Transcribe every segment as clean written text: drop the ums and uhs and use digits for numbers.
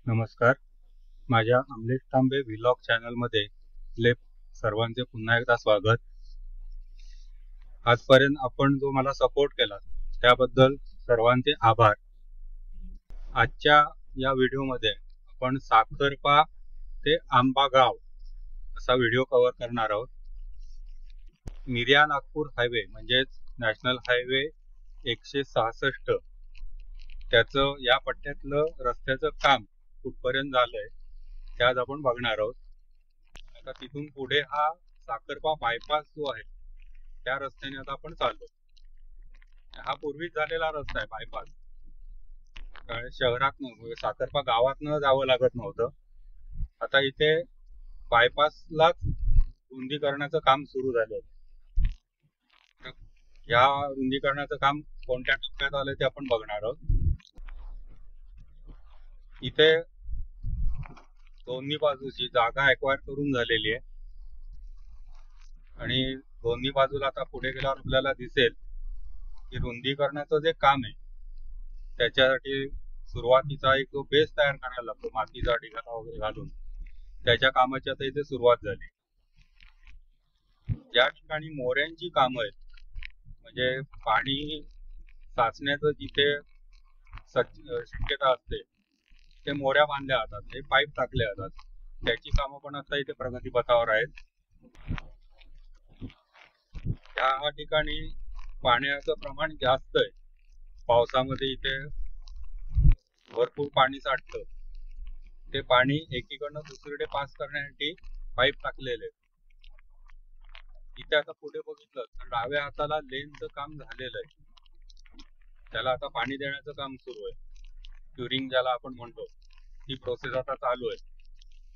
नमस्कार. माझ्या अमलेश तांबे व्लॉग चॅनलमध्ये आपले सर्वांचे पुन्हा एकदा स्वागत. आजपर्यंत आपण जो मला सपोर्ट केला त्याबद्दल सर्वांचे आभार. आजच्या या व्हिडिओमध्ये आपण साखरपा ते आंबागाव असा व्हिडिओ कव्हर करणार आहोत. मिर्या नागपूर हायवे म्हणजेच नॅशनल हायवे 166 त्याचं या पट्ट्यातलं रस्त्याचं काम कुठपर्यंत झालंय ते आज आपण बघणार आहोत. आता तिथून पुढे हा साखरपा बायपास जो आहे त्या रस्त्याने आता आपण चाललो. हा पूर्वीच झालेला रस्ता आहे बायपास. शहरात साखरपा गावात न जावं लागत नव्हतं. आता इथे बायपासलाच रुंदीकरणाचं काम सुरू झालं. या रुंदीकरणाचं काम कोणत्या टप्प्यात आलं ते आपण बघणार आहोत. इथे दोन्ही बाजूची जागा एक्वायर करून झालेली आहे आणि दोन्ही बाजूला आता पुढे गेल्यावर आपल्याला दिसेल की रुंदीकरणाचं जे काम आहे त्याच्यासाठी सुरुवातीचा एक जो बेस तयार करायला लागतो मातीचा ढिगारा वगैरे घालून, त्याच्या कामाची आता इथे सुरुवात झाली. ज्या ठिकाणी मोऱ्यांची कामं आहेत म्हणजे पाणी साचण्याचं जिथे शक्यता असते ते मोऱ्या बांधल्या जातात, हे पाईप टाकले जातात, त्याची कामं पण आता इथे प्रगतीपथावर आहेत. या ठिकाणी पाण्याचं प्रमाण जास्त आहे. पावसामध्ये इथे भरपूर पाणी साठतं. ते पाणी एकीकडनं दुसरीकडे पास करण्यासाठी पाईप टाकलेले आहेत. इथे आता पुढे बघितलं तर डाव्या हाताला लेनचं काम झालेलं आहे. त्याला आता पाणी देण्याचं काम सुरू आहे. क्युरिंग ज्याला आपण म्हणतो ती प्रोसेस आता चालू आहे.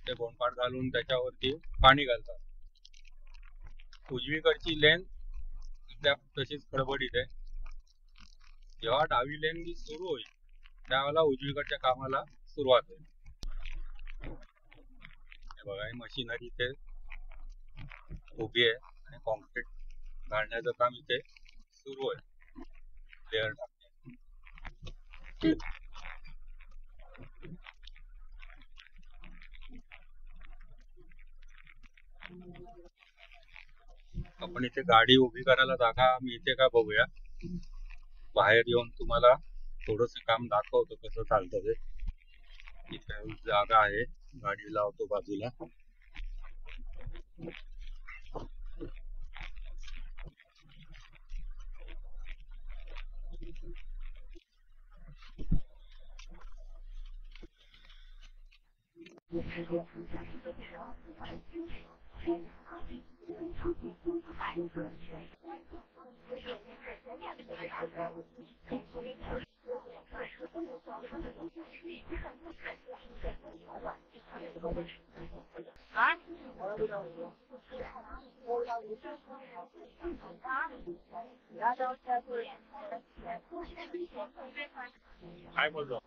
ते गोंडपाट घालून त्याच्यावरती पाणी घालतात. उजवीकडची लेन त्या तशीच खडबडीत आहे. जेव्हा डावी लेन सुरू होईल त्यावेळेला उजवीकडच्या कामाला सुरुवात होईल. हे बघा, ही मशिनरी इथे उभी आहे आणि कॉन्क्रीट घालण्याचं काम इथे सुरू आहे. लेअर टाकते. आपण इथे गाडी उभी करायला जागा मी इथे का बघूया. बाहेर येऊन तुम्हाला थोडस काम दाखवतो कसं चालतं ते. इथे जागा आहे, गाडी लावतो बाजूला. काय बोलतो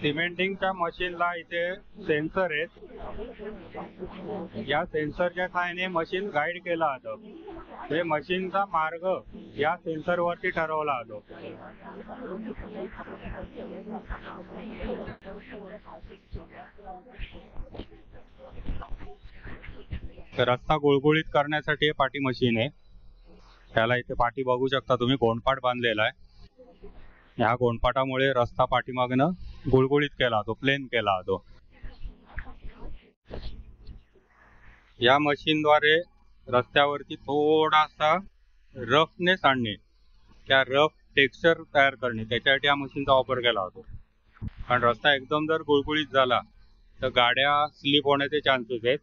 सिमेंटिंगच्या मशीनला इथे सेन्सर आहेत. या सेन्सरच्या सहाय्याने मशीन गाईड केला जातो. हे मशीनचा मार्ग या सेन्सर वरती ठरवला जातो. रस्ता गुळगुळीत करण्यासाठी हे पाठी मशीन आहे. त्याला इथे पाठी बघू शकता तुम्ही, गोंडपाट बांधलेला आहे. ह्या गोंडपाटामुळे रस्ता पाठीमागनं गुळगुळीत केला जातो, प्लेन केला जातो. या मशीनद्वारे रस्त्यावरती थोडासा रफनेस आणणे, त्या रफ टेक्स्चर तयार करणे, त्याच्यासाठी या मशीनचा वापर केला जातो. कारण रस्ता एकदम जर गुळगुळीत झाला तर गाड्या स्लिप होण्याचे चान्सेस आहेत.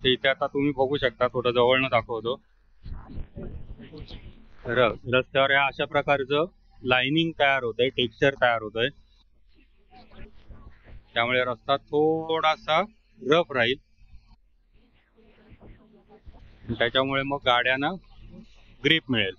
ते इथे आता तुम्ही बघू शकता, थोडं जवळनं दाखवतो. रस्त्यावर या अशा प्रकारचं लाइनिंग तयार होत आहे, टेक्स्चर तयार होत आहे, त्यामुळे रस्ता थोडासा रफ राहील. त्याच्यामुळे मग गाड्यांना ग्रिप मिळेल.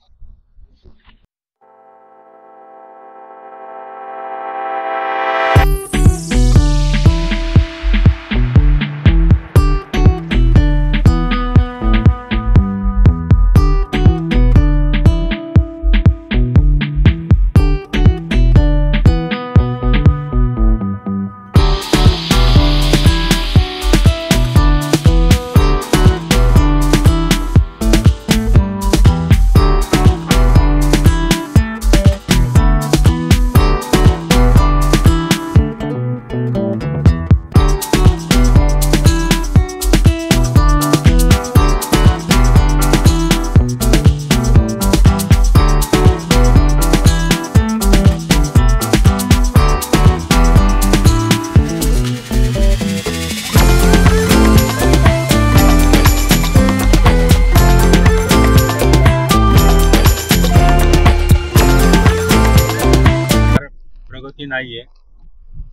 प्रगती नाहीये.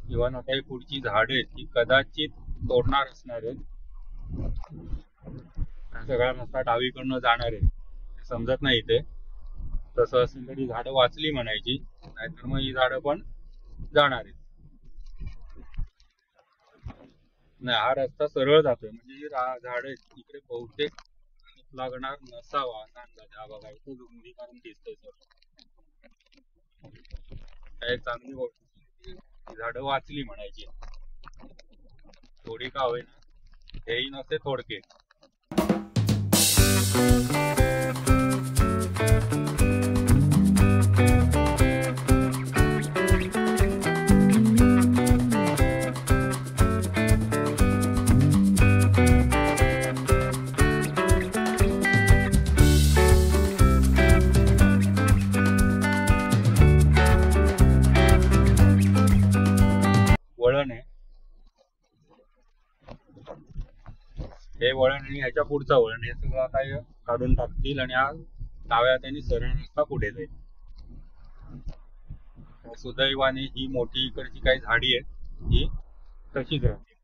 इव्हन आता ही पुढची झाडं आहेत ती कदाचित तोडणार असणार आहेत. सगळा रस्ता डावीकडनं जाणार आहे, समजत नाही इथे. तसं असेल तरी झाडं वाचली म्हणायची, नाहीतर मग ही झाडं पण जाणार आहेत. नाही, हा रस्ता सरळ जातोय, म्हणजे ही झाड इकडे बहुतेक लागणार नसावा असा अंदाज. हा बघा, इथे रुंदीकरण दिसतंय सर. काय चांगली गोष्ट, झाडं वाचली म्हणायची. थोडी का होईना, हेही नसते थोडके. वळण आहे हे वळण, आणि ह्याच्या पुढचा वळण, हे सगळं आता काढून टाकतील आणि हा डाव्या हाताने सरळ रस्ता पुढे जाईल. सुदैवाने ही मोठी इकडची काही झाडी आहेत ही तशीच राहते.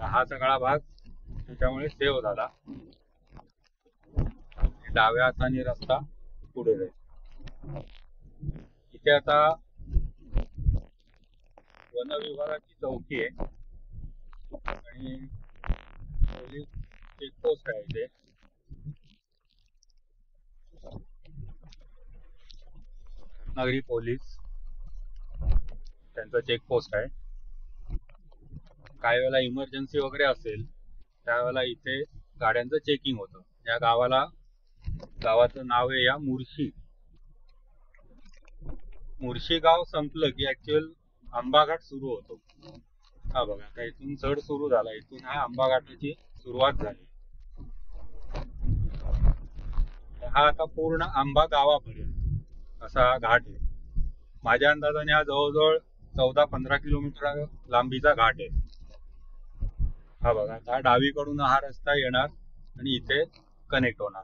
हा सगळा भाग त्याच्यामुळे सेव्ह झाला. डाव्या हाताने रस्ता पुढे जाईल. इथे आता वन विभागाची चौकी आहे आणि पोलीस चेकपोस्ट आहे इथे. रत्नागिरी पोलीस त्यांचं चेकपोस्ट आहे. काही वेळेला इमर्जन्सी वगैरे असेल त्यावेळेला इथे गाड्यांचं चेकिंग होतं. या गावाचं नाव आहे या मुर्शी. मुर्शी गाव संपलं की ऍक्च्युअल आंबाघाट सुरू होतो. हा बघा, आता इथून चढ सुरू झाला, इथून हा आंबाघाटाची सुरुवात झाली. हा आता पूर्ण आंबा गावापर्यंत असा हा घाट आहे. माझ्या अंदाजाने हा जवळजवळ 14-15 किलोमीटर लांबीचा घाट आहे. हा बघा, हा डावीकडून हा रस्ता येणार आणि इथे कनेक्ट होणार.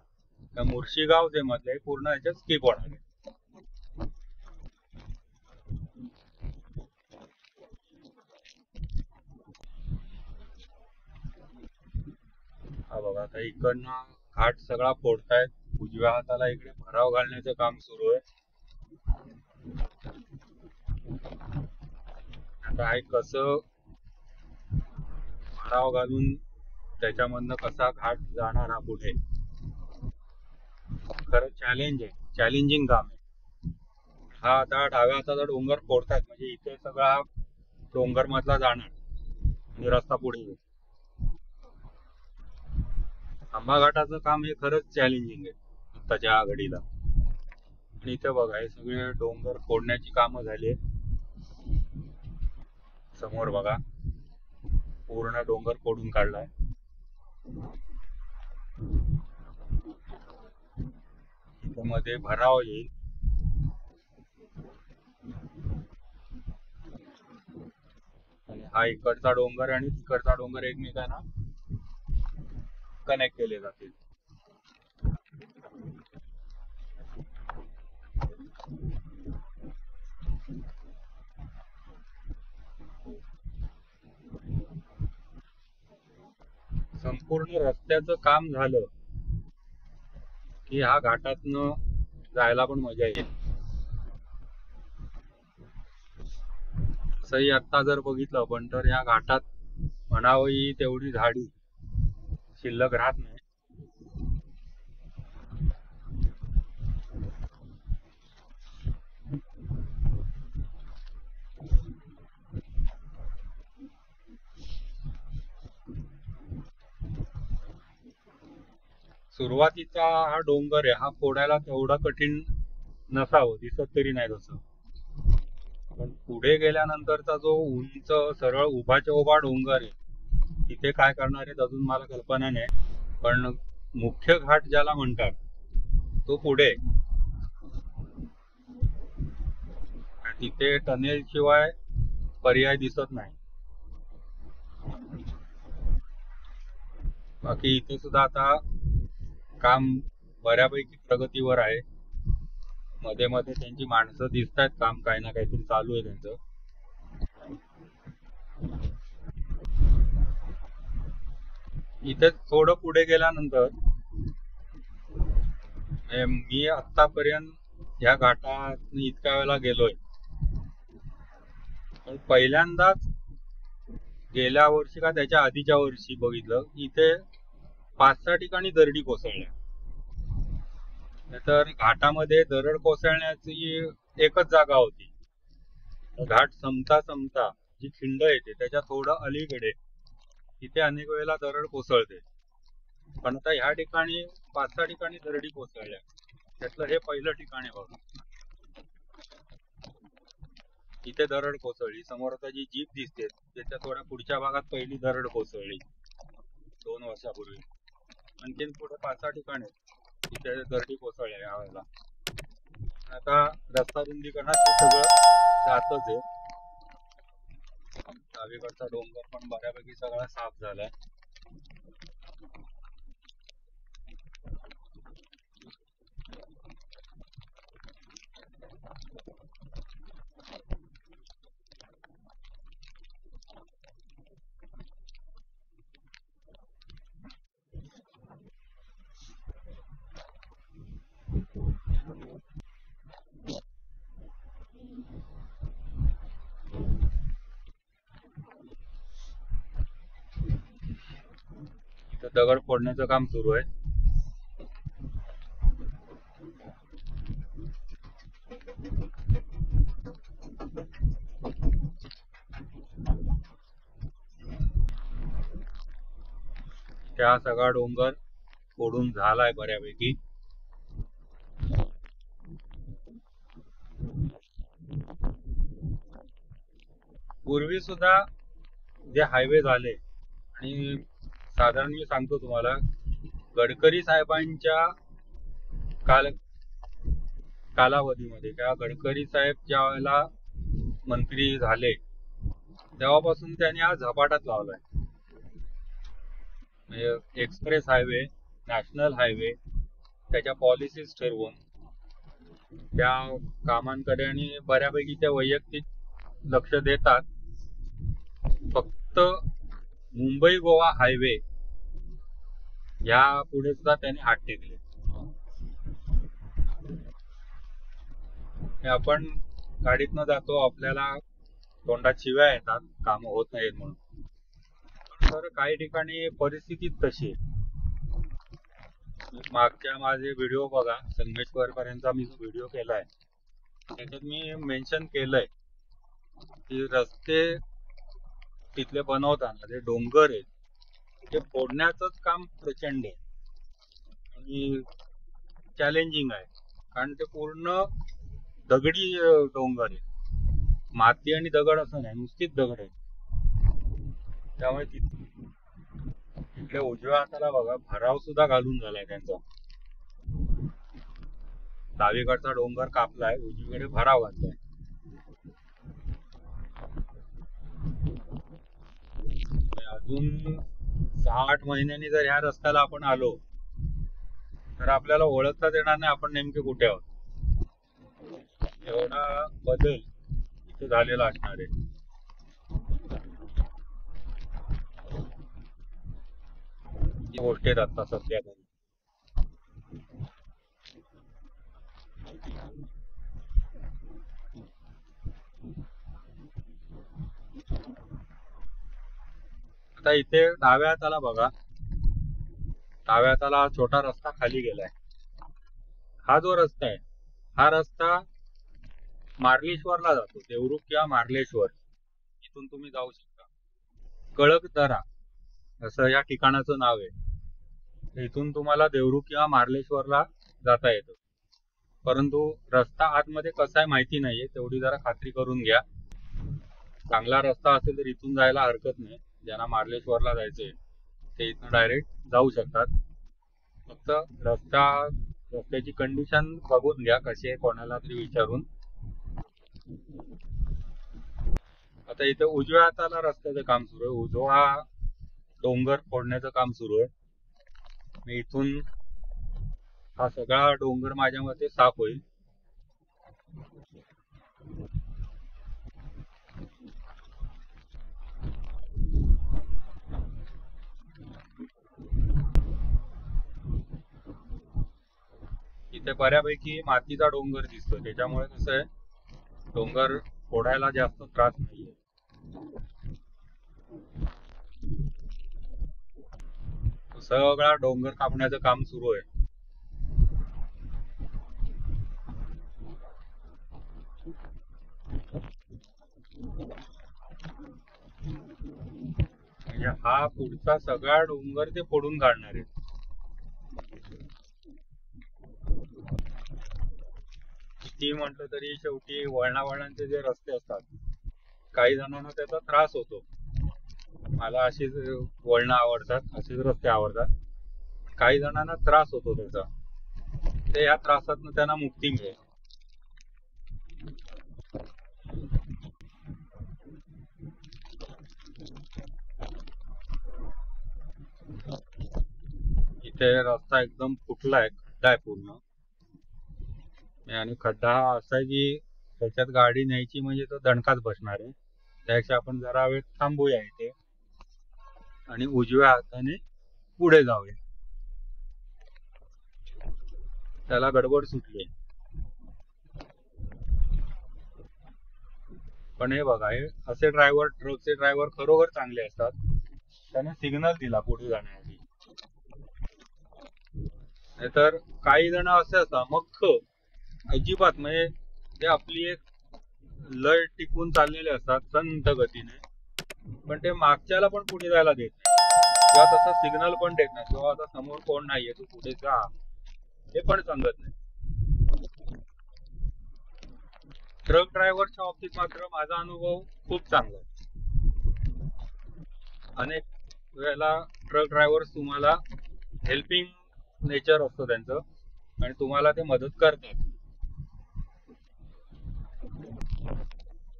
तर मुर्शीगाव जे मधले पूर्ण याच्यात स्किप होणार आहे. हा बघा, आता इकडनं घाट सगळा फोडतायत. उजव्या हाताला इकडे भराव घालण्याचं काम सुरू आहे. आता हे कसं भराव घालून त्याच्यामधनं कसा घाट जाणार हा पुढे, खरं चॅलेंज आहे, चॅलेंजिंग काम आहे. हा आता डाव्या हाताचा डोंगर फोडतायत, म्हणजे इथे सगळा डोंगर मधला जाणार आणि रस्ता पुढे येईल. आंबा घाटाचं काम हे खरंच चॅलेंजिंग आहे आत्ताच्या घडीला. आणि इथे बघा, हे सगळे डोंगर फोडण्याची कामं झाली. समोर बघा, पूर्ण डोंगर फोडून काढलाय. मध्ये भराव येईल आणि हा इकडचा डोंगर आणि तिकडचा डोंगर एकमेकांना कनेक्ट केले जातील. संपूर्ण रस्त्याचं काम झालं की ह्या घाटातनं जायला पण मजा येईल. तसंही आता जर बघितलं आपण तर या घाटात म्हणावी तेवढी झाडी शिल्लक राहत नाही. सुरुवातीचा हा डोंगर आहे, हा फोडायला तेवढा कठीण नसावं, दिसत तरी नाही तसं. पण पुढे गेल्यानंतरचा जो उंच सरळ उभाच्या उभा डोंगर आहे, तिथे काय करणार आहेत अजून मला कल्पना नाही. पण मुख्य घाट ज्याला म्हणतात तो पुढे, तिथे टनेल शिवाय पर्याय दिसत नाही. बाकी इथे सुद्धा आता काम बऱ्यापैकी प्रगतीवर आहे. मध्ये मध्ये त्यांची माणसं दिसत आहेत, काम काही ना काहीतरी चालू आहे त्यांचं. इथे थोडं पुढे गेल्यानंतर मी आतापर्यंत या घाटात इतक्या वेळेला गेलोय, पण पहिल्यांदाच गेल्या वर्षी का त्याच्या आधीच्या वर्षी बघितलं इथे 5-6 ठिकाणी दरडी कोसळल्या. तर घाटामध्ये दरड कोसळण्याची एकच जागा होती. घाट संपता संपता जी खिंड येते त्याच्या थोडं अलीकडे तिथे अनेक वेळेला दरड कोसळते. पण आता ह्या ठिकाणी 5-6 ठिकाणी दरडी कोसळल्या. त्यातलं हे पहिलं ठिकाण आहे बघा, इथे दरड कोसळली. समोर आता जी जीप दिसते त्याच्या थोड्या पुढच्या भागात पहिली दरड कोसळली 2 वर्षापूर्वी. आणखीन पुढे 5-6 ठिकाणी तिथे दरडी कोसळल्या यावेळेला. आता रस्ता रुंदीकरणात हे सगळं जातच आहे. डावीकडचा डोंगर पण बऱ्यापैकी सगळा साफ झालाय. दगड फोडण्याचं काम सुरू आहे. त्या सगळा डोंगर फोडून झालाय बऱ्यापैकी. पूर्वी सुद्धा जे हायवे झाले, आणि साधारण मी सांगतो तुम्हाला, गडकरी साहेबांच्या कालावधीमध्ये किंवा गडकरी साहेब ज्या वेळेला मंत्री झाले तेव्हापासून त्यांनी हा झपाटाच लावलाय. एक्सप्रेस हायवे, नॅशनल हायवे, त्याच्या पॉलिसीज ठरवून त्या कामांकडे आणि बऱ्यापैकी ते वैयक्तिक लक्ष देतात. फक्त मुंबई गोवा हायवे या पुढे सुद्धा त्यांनी हात टेकले. आपण गाडीतनं जातो, आपल्याला तोंडात शिव्या येतात काम होत नाहीत म्हणून. तर काही ठिकाणी परिस्थिती तशी आहे. मागच्या माझे व्हिडिओ बघा, संगमेश्वर पर्यंतचा मी जो व्हिडिओ केलाय त्याच्यात मी मेन्शन केलंय की रस्ते तिथले बनवताना जे डोंगर आहेत ते फोडण्याचंच काम प्रचंड आहे आणि चॅलेंजिंग आहे. कारण ते पूर्ण दगडी डोंगर आहे, माती आणि दगड असं नाही, नुसतीच दगड आहे. त्यामुळे तिथे उजव्या हाताला बघा भराव सुद्धा घालून झालाय त्यांचा. डावीकडचा डोंगर कापलाय, उजवीकडे भराव घातलाय. अजून 6-8 महिन्यांनी जर ह्या रस्त्याला आपण आलो तर आपल्याला ओळखताच येणार नाही आपण नेमके कुठे आहोत. एवढा बदल इथे झालेला असणार आहे. गोष्टी आहेत आता सध्या तरी. आता इथे डाव्या हाताला बघा, डाव्या हाताला छोटा रस्ता खाली गेलाय. हा जो रस्ता आहे हा रस्ता मार्लेश्वरला जातो, देवरुख किंवा मार्लेश्वर इथून तुम्ही जाऊ शकता. कळकदरा असं या ठिकाणाचं नाव आहे. इथून तुम्हाला देवरुख किंवा मार्लेश्वरला जाता येतं. परंतु रस्ता आतमध्ये कसा आहे माहिती नाहीये, तेवढी जरा खात्री करून घ्या. चांगला रस्ता असेल तर इथून जायला हरकत नाही. ज्यांना मार्लेश्वरला जायचंय ते इथून डायरेक्ट जाऊ शकतात. फक्त रस्त्याची कंडिशन बघून घ्या कशी आहे, कोणाला तरी विचारून. आता इथे उजव्या हाताला रस्त्याचं काम सुरू आहे. उजवा डोंगर फोडण्याचं काम सुरू आहे. मी इथून हा सगळा डोंगर माझ्या मते साफ होईल. इथे बऱ्यापैकी मातीचा डोंगर दिसतो, त्याच्यामुळे कसं आहे डोंगर फोडायला जास्त त्रास नाहीये. सगळा डोंगर कापण्याचं काम सुरू आहे. म्हणजे हा पुढचा सगळा डोंगर ते फोडून काढणार आहे. किती म्हटलं तरी शेवटी वळणावळणांचे जे रस्ते असतात, काही जणांना त्याचा त्रास होतो. मला अशीच वळणं आवडतात, असेच रस्ते आवडतात. काही जणांना त्रास होतो त्याचा, ते या त्रासातून त्यांना मुक्ती मिळेल. इथे रस्ता एकदम फुटलाय, खड्डा आहे पूर्ण. आणि खड्डा हा असा आहे की त्याच्यात गाडी न्यायची म्हणजे तो दणकाच बसणार आहे. त्यापेक्षा आपण जरा वेळ थांबूया इथे आणि उजव्या हाताने पुढे जाऊया. त्याला गडबड सुटली. पण हे बघा, हे असे ड्रायव्हर, ट्रकचे ड्रायव्हर खरोखर चांगले असतात. त्याने सिग्नल दिला पुढे जाण्यासाठी. नाहीतर काही जण असे असतात मग अजिबात, म्हणजे ते आपली एक लय टिकून चाललेले असतात संत गतीने, पण ते मागच्याला पण पुढे जायला देत नाही किंवा तसा सिग्नल पण देत नाही, किंवा आता समोर कोण नाहीये तू पुढे जा हे पण सांगत नाही. ट्रक ड्रायव्हरच्या बाबतीत मात्र माझा अनुभव खूप चांगला आहे. अनेक वेळेला ट्रक ड्रायव्हर्स तुम्हाला हेल्पिंग नेचर असतो त्यांचं आणि तुम्हाला ते मदत करतात.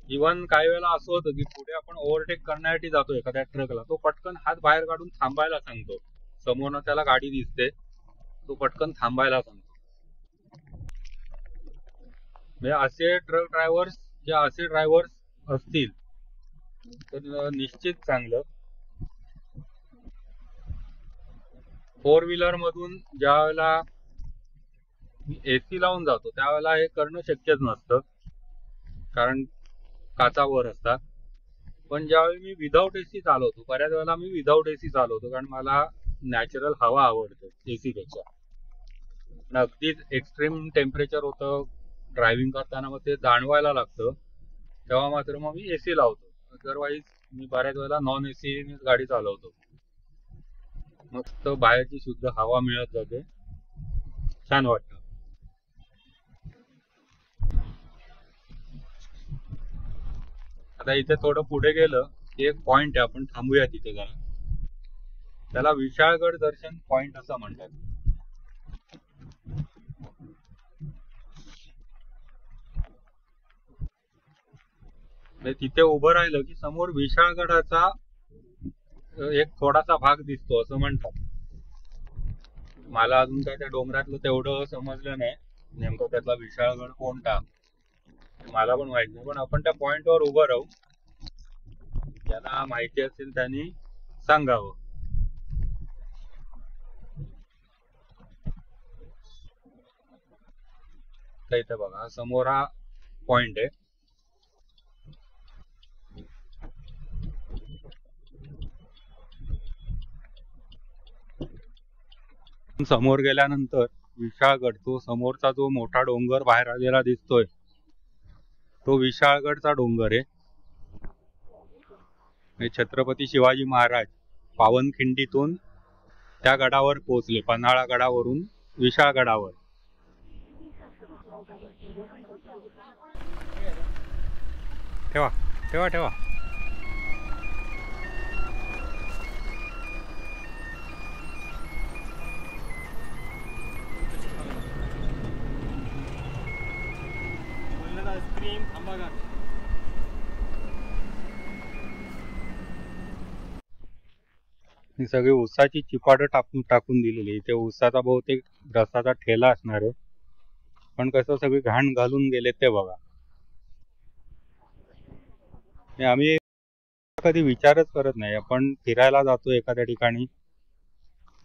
इव्हन काही वेळेला असं होतं की पुढे आपण ओव्हरटेक करण्यासाठी जातो एखाद्या ट्रकला, तो पटकन हात बाहेर काढून थांबायला सांगतो. समोरनं त्याला गाडी दिसते, तो पटकन थांबायला सांगतो. म्हणजे असे ट्रक ड्रायव्हर्स किंवा असे ड्रायव्हर्स असतील तर निश्चित चांगलं. फोर व्हीलर मधून ज्या वेळेला एसी लावून जातो त्यावेळेला हे करणं शक्यच नसतं, कारण काचा वर असतात. पण ज्यावेळी मी विदाऊट एसी चालवतो, बऱ्याच वेळेला मी विदाऊट एसी चालवतो कारण मला नॅचरल हवा आवडते एसी पेक्षा. पण अगदीच एक्स्ट्रीम टेम्परेचर होतं ड्रायव्हिंग करताना, मग ते जाणवायला लागतं, तेव्हा मात्र मग मी एसी लावतो. अदरवाईज मी बऱ्याच वेळेला नॉन एसी गाडी चालवतो. मस्त बाहेरची शुद्ध हवा मिळत जाते, छान वाटतं. आता इथे थोडं पुढे गेलं की एक पॉइंट आहे, आपण थांबूया तिथे जरा. त्याला विशाळगड दर्शन पॉइंट असं म्हणतात. तिथे उभं राहिलं की समोर विशाळगडाचा एक थोडासा भाग दिसतो असं म्हणतात. मला अजून काय त्या डोंगरातलं तेवढं समजलं नाही, नेमकं त्यातला विशाळगड कोणता मला पण माहित नाही. पण आपण त्या पॉइंट वर उभं राहू, ज्याला माहिती असेल त्यांनी सांगावं. तर इथे बघा, समोर हा पॉइंट आहे. समोर गेल्यानंतर विशाळगड, तो समोरचा जो मोठा डोंगर बाहेर आलेला दिसतोय, तो विशाळगडचा डोंगर आहे. छत्रपती शिवाजी महाराज पावनखिंडीतून त्या गडावर पोहोचले, पन्हाळा गडावरून विशाळगडावर. ठेवा ठेवा ठेवा. ही सगळी ऊसाची चिपाड टाकून दिलेली. इथे ऊसाचा बहुतेक रसाचा ठेला असणार आहे, पण कसं सगळी घाण घालून गेले ते बघा. आम्ही कधी विचारच करत नाही, आपण फिरायला जातो एखाद्या ठिकाणी,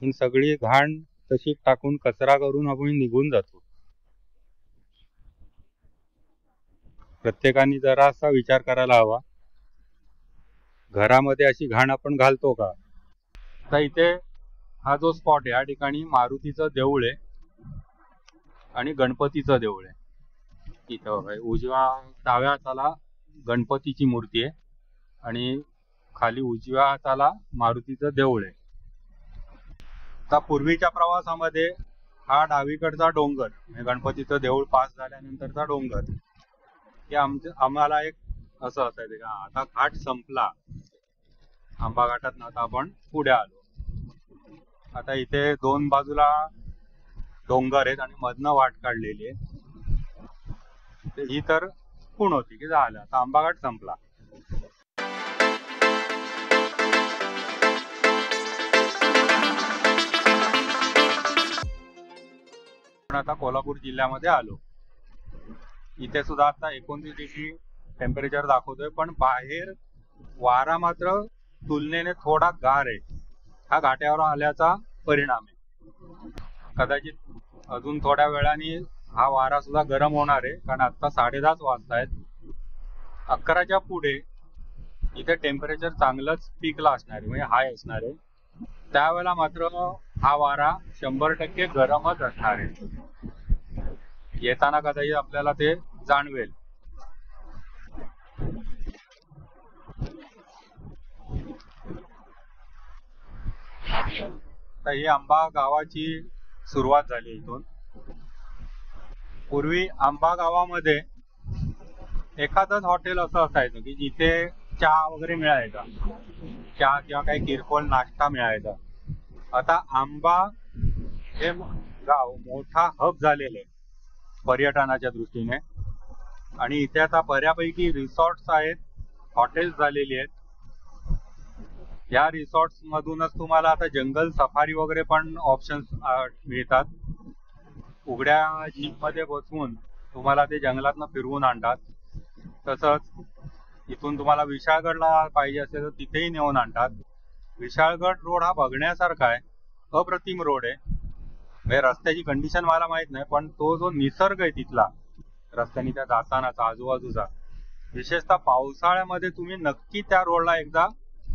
पण सगळी घाण तशी टाकून कचरा करून आपण निघून जातो. प्रत्येकाने जरासा विचार करायला हवा, घरामध्ये अशी घाण आपण घालतो का? तर इथे हा जो स्पॉट आहे, या ठिकाणी मारुतीचं देऊळ आहे आणि गणपतीचं देऊळ आहे. इथं बघा, उजव्या डाव्या हाताला गणपतीची मूर्ती आहे आणि खाली उजव्या हाताला मारुतीचं देऊळ आहे. आता पूर्वीच्या प्रवासामध्ये हा डावीकडचा डोंगर, गणपतीचं देऊळ पास झाल्यानंतरचा डोंगर, हे आम्हाला एक असं असायचं का आता घाट संपला आंबा घाटात, आता आपण पुढे आलो. आता इथे दोन बाजूला डोंगर आहेत आणि मधनं वाट काढलेली आहे. ही तर खूण होती की झालं, आता आंबा घाट संपला. पण आता कोल्हापूर जिल्ह्यामध्ये आलो. इथे सुद्धा आता 29 डिग्री टेम्परेचर दाखवतोय, पण बाहेर वारा मात्र तुलनेने थोडा गार आहे. हा घाट्यावर आल्याचा परिणाम आहे. कदाचित अजून थोड्या वेळाने हा वारा सुद्धा गरम होणार आहे, कारण आता 10:30 वाजतायत. 11च्या पुढे इथे टेम्परेचर चांगलंच पीकला असणार आहे, म्हणजे हाय असणार आहे. त्यावेळेला मात्र हा वारा 100% गरमच असणार आहे. येताना कदाचित आपल्याला ते जाणवेल. तर ही आंबा गावाची सुरुवात झाली इथून. पूर्वी आंबा गावामध्ये एखादंच हॉटेल असं असायचं की जिथे चहा वगैरे मिळायचा, चहा किंवा काही किरकोळ नाश्ता मिळायचा. आता आंबा हे गाव मोठा हब झालेलं आहे पर्यटनाच्या दृष्टीने, आणि इथे आता बऱ्यापैकी रिसॉर्ट्स आहेत, हॉटेल्स झालेली आहेत. या रिसॉर्ट्स मधूनच तुम्हाला आता जंगल सफारी वगैरे पण ऑप्शन्स मिळतात. उघड्या जीप मध्ये बसवून तुम्हाला ते जंगलातनं फिरवून आणतात. तसंच इथून तुम्हाला विशाळगडला पाहिजे असेल तर तिथेही नेऊन आणतात. विशाळगड रोड हा बघण्यासारखा आहे, अप्रतिम रोड आहे. म्हणजे रस्त्याची कंडिशन मला माहित नाही, पण तो जो निसर्ग आहे तिथला रस्त्याने त्या जातानाचा आजूबाजूचा, विशेषतः पावसाळ्यामध्ये तुम्ही नक्की त्या रोडला एकदा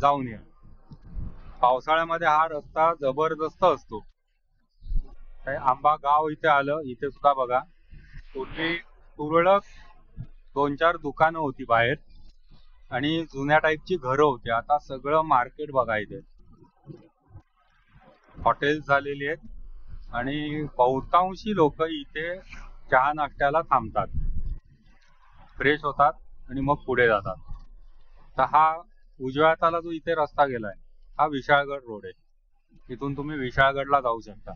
जाऊन या. पावसाळ्यामध्ये हा रस्ता जबरदस्त असतो. आंबा गाव इथे आलं, इथे सुद्धा बघा पूर्वी तुरळक 2-4 दुकानं होती बाहेर आणि जुन्या टाईपची घरं होती. आता सगळं मार्केट बघा, इथे हॉटेल्स झालेली आहेत आणि बहुतांशी लोक इथे चहा नाश्त्याला थांबतात, फ्रेश होतात आणि मग पुढे जातात. तर हा उजव्या हाताला जो इथे रस्ता गेलाय हा विशाळगड रोड आहे. इथून तुम्ही विशाळगडला जाऊ शकता.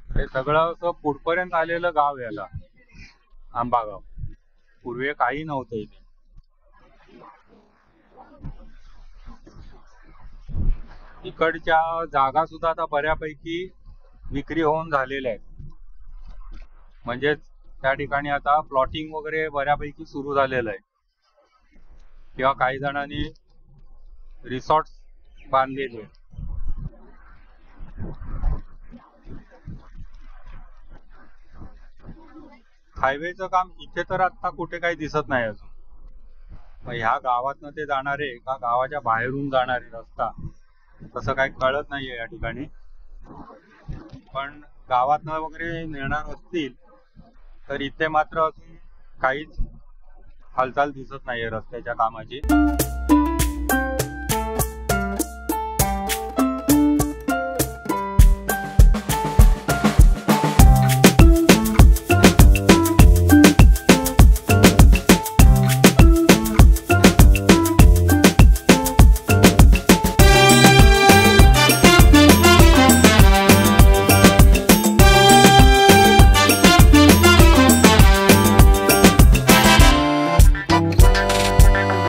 हे सगळं असं पुढपर्यंत आलेलं गाव याला आंबा गाव. पूर्वी काही नव्हतं इथे. इकडच्या जागा सुद्धा आता बऱ्यापैकी विक्री होऊन झालेल्या आहेत. म्हणजेच त्या ठिकाणी आता प्लॉटिंग वगैरे बऱ्यापैकी सुरू झालेलं आहे, किंवा काही जणांनी रिसॉर्ट बांधलेले. हायवेचं काम इथे तर आता कुठे काही दिसत नाही अजून. मग ह्या गावातनं ते जाणारे का गावाच्या बाहेरून जाणारे रस्ता तसं काही कळत नाहीये या ठिकाणी. पण गावातनं वगैरे नेणार असतील तर इथे मात्र अजून काहीच हालचाल दिसत नाहीये रस्त्याच्या कामाची.